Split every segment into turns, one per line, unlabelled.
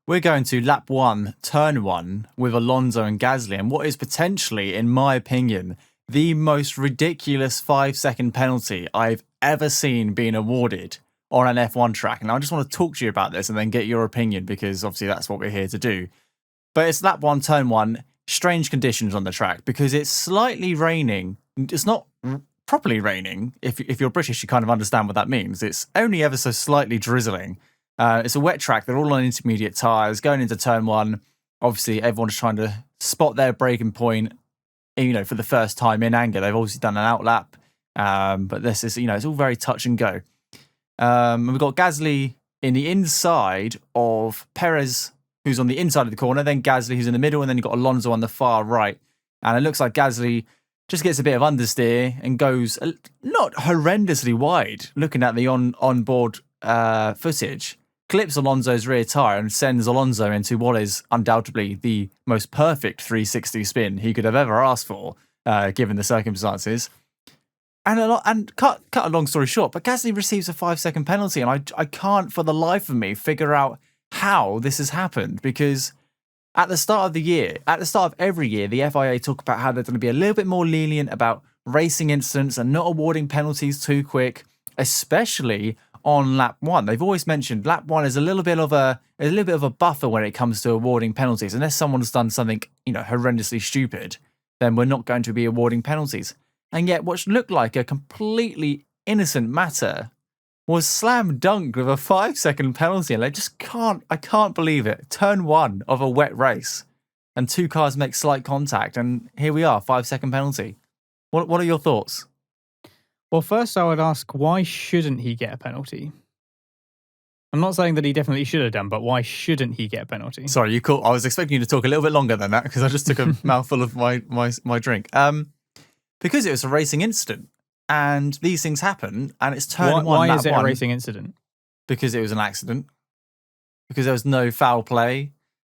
We're going to lap 1, turn 1 with Alonso and Gasly, and what is potentially, in my opinion, the most ridiculous 5-second penalty I've ever seen being awarded on an F1 track. And I just want to talk to you about this and then get your opinion, because obviously that's what we're here to do. But it's lap 1, turn 1, strange conditions on the track because it's slightly raining. It's not properly raining. If you're British, you kind of understand what that means. It's only ever so slightly drizzling. It's a wet track. They're all on intermediate tyres going into turn 1. Obviously, everyone's trying to spot their braking point, for the first time in anger. They've obviously done an outlap, but this is, it's all very touch and go. We've got Gasly in the inside of Perez, who's on the inside of the corner, then Gasly, who's in the middle, and then you've got Alonso on the far right. And it looks like Gasly just gets a bit of understeer and goes not horrendously wide, looking at the onboard footage, clips Alonso's rear tyre and sends Alonso into what is undoubtedly the most perfect 360 spin he could have ever asked for, given the circumstances. And cut a long story short, but Gasly receives a 5-second penalty, and I can't for the life of me figure out how this has happened, because at the start of the year, at the start of every year, the FIA talk about how they're going to be a little bit more lenient about racing incidents and not awarding penalties too quick, especially on lap 1. They've always mentioned lap 1 is a little bit of a buffer when it comes to awarding penalties. Unless someone's done something, horrendously stupid, then we're not going to be awarding penalties. And yet what looked like a completely innocent matter was slam dunked with a 5-second penalty. And I can't believe it. Turn 1 of a wet race and 2 cars make slight contact. And here we are, 5-second penalty. What are your thoughts?
Well, first I would ask, why shouldn't he get a penalty? I'm not saying that he definitely should have done, but why shouldn't he get a penalty?
Sorry, I was expecting you to talk a little bit longer than that because I just took a mouthful of my drink. Because it was a racing incident, and these things happen, and it's turn 1.
Why is it a racing incident?
Because it was an accident. Because there was no foul play.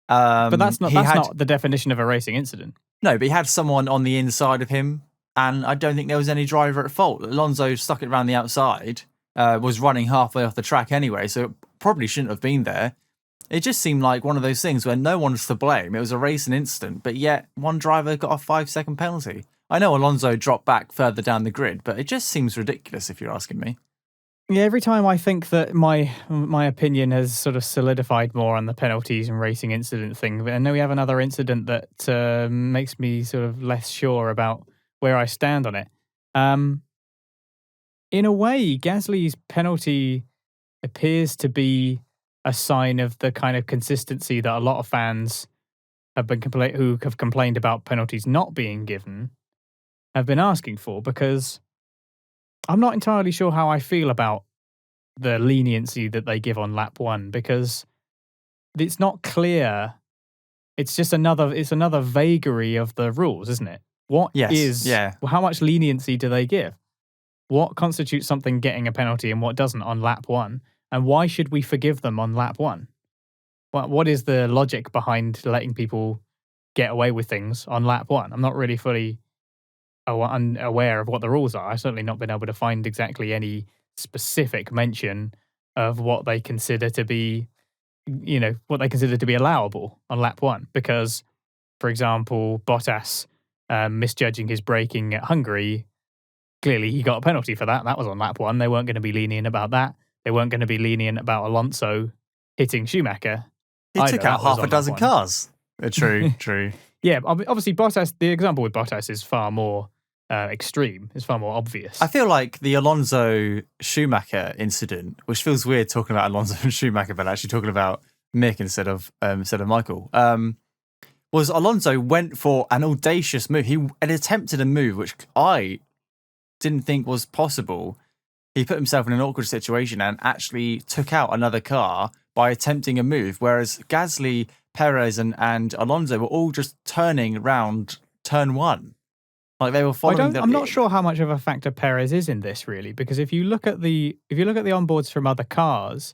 But that's not the definition of a racing incident.
No, but he had someone on the inside of him, and I don't think there was any driver at fault. Alonso stuck it around the outside, was running halfway off the track anyway, so it probably shouldn't have been there. It just seemed like one of those things where no one's to blame. It was a racing incident, but yet one driver got a 5-second penalty. I know Alonso dropped back further down the grid, but it just seems ridiculous if you're asking me.
Yeah, every time I think that my opinion has sort of solidified more on the penalties and racing incident thing, but I know we have another incident that makes me sort of less sure about where I stand on it. In a way, Gasly's penalty appears to be a sign of the kind of consistency that a lot of fans who have complained about penalties not being given have been asking for, because I'm not entirely sure how I feel about the leniency that they give on lap 1, because it's not clear. It's just another vagary of the rules, isn't it? How much leniency do they give? What constitutes something getting a penalty and what doesn't on lap 1? And why should we forgive them on lap 1? What is the logic behind letting people get away with things on lap 1? I'm not really fully aware of what the rules are. I've certainly not been able to find exactly any specific mention of what they consider to be, allowable on lap 1. Because, for example, Bottas misjudging his braking at Hungary, clearly he got a penalty for that. That was on lap 1. They weren't going to be lenient about that. They weren't going to be lenient about Alonso hitting Schumacher.
He took out half a dozen cars. True.
Yeah, obviously Bottas, the example with Bottas is far more extreme. It's far more obvious.
I feel like the Alonso Schumacher incident, which feels weird talking about Alonso and Schumacher, but actually talking about Mick instead of Michael, was Alonso went for an audacious move. He had attempted a move which I didn't think was possible. He put himself in an awkward situation and actually took out another car by attempting a move, whereas Gasly, Perez, and Alonso were all just turning around turn 1. Like they were following.
I'm not sure how much of a factor Perez is in this, really, because if you look at the onboards from other cars,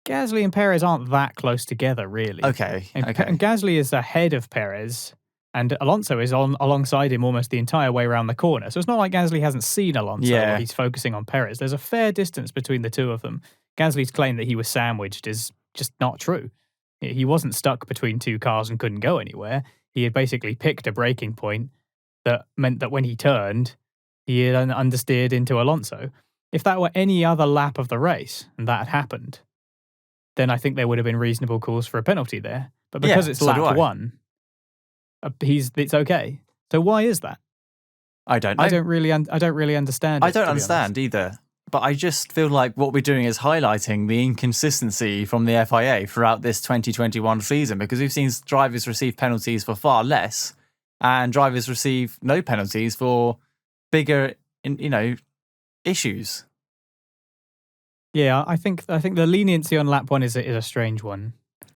Gasly and Perez aren't that close together, really.
Okay.
And Gasly is ahead of Perez, and Alonso is alongside him almost the entire way around the corner. So it's not like Gasly hasn't seen Alonso or he's focusing on Perez. There's a fair distance between the two of them. Gasly's claim that he was sandwiched is just not true. He wasn't stuck between two cars and couldn't go anywhere. He had basically picked a braking point that meant that when he turned, he had understeered into Alonso. If that were any other lap of the race and that had happened, then I think there would have been reasonable cause for a penalty there. But because it's
so do I.
lap 1, it's okay. So why is that?
I don't know.
I don't really understand it,
I don't
to be
understand
honest.
either. But I just feel like what we're doing is highlighting the inconsistency from the FIA throughout this 2021 season, because we've seen drivers receive penalties for far less and drivers receive no penalties for bigger, issues.
Yeah, I think the leniency on lap 1 is a strange one.